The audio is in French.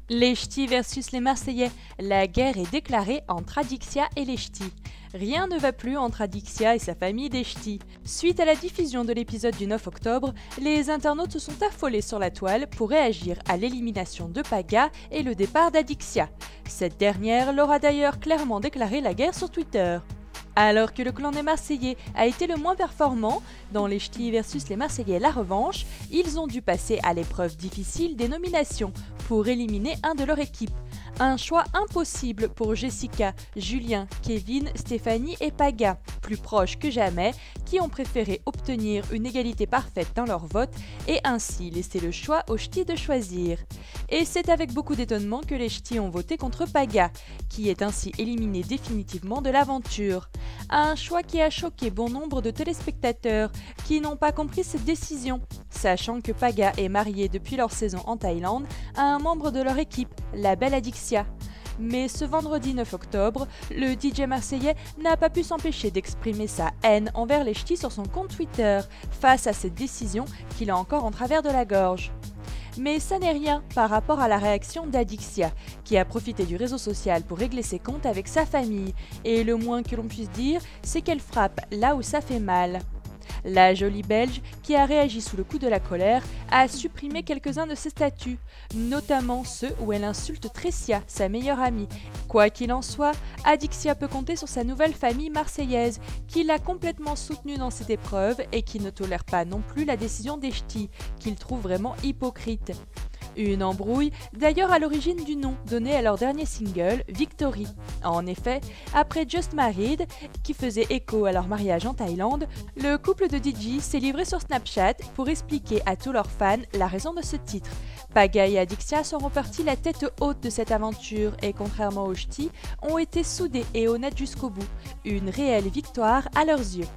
Les Ch'tis versus les Marseillais. La guerre est déclarée entre Adixia et les Ch'tis. Rien ne va plus entre Adixia et sa famille des Ch'tis. Suite à la diffusion de l'épisode du 9 octobre, les internautes se sont affolés sur la toile pour réagir à l'élimination de Paga et le départ d'Adixia. Cette dernière leur a d'ailleurs clairement déclaré la guerre sur Twitter. Alors que le clan des Marseillais a été le moins performant, dans les Ch'tis versus les Marseillais la revanche, ils ont dû passer à l'épreuve difficile des nominations pour éliminer un de leur équipe. Un choix impossible pour Jessica, Julien, Kevin, Stéphanie et Paga, plus proches que jamais, qui ont préféré obtenir une égalité parfaite dans leur vote et ainsi laisser le choix aux Ch'tis de choisir. Et c'est avec beaucoup d'étonnement que les Ch'tis ont voté contre Paga, qui est ainsi éliminé définitivement de l'aventure. Un choix qui a choqué bon nombre de téléspectateurs qui n'ont pas compris cette décision, sachant que Paga est marié depuis leur saison en Thaïlande à un membre de leur équipe, la belle Adixia. Mais ce vendredi 9 octobre, le DJ marseillais n'a pas pu s'empêcher d'exprimer sa haine envers les Ch'tis sur son compte Twitter face à cette décision qu'il a encore en travers de la gorge. Mais ça n'est rien par rapport à la réaction d'Adixia, qui a profité du réseau social pour régler ses comptes avec sa famille, et le moins que l'on puisse dire, c'est qu'elle frappe là où ça fait mal. La jolie Belge, qui a réagi sous le coup de la colère, a supprimé quelques-uns de ses statuts, notamment ceux où elle insulte Tressia, sa meilleure amie. Quoi qu'il en soit, Adixia peut compter sur sa nouvelle famille marseillaise, qui l'a complètement soutenue dans cette épreuve et qui ne tolère pas non plus la décision des Ch'tis, qu'il trouve vraiment hypocrite. Une embrouille, d'ailleurs à l'origine du nom donné à leur dernier single, Victory. En effet, après Just Married, qui faisait écho à leur mariage en Thaïlande, le couple de DJ s'est livré sur Snapchat pour expliquer à tous leurs fans la raison de ce titre. Paga et Adixia sont repartis la tête haute de cette aventure et, contrairement aux Ch'tis, ont été soudés et honnêtes jusqu'au bout. Une réelle victoire à leurs yeux.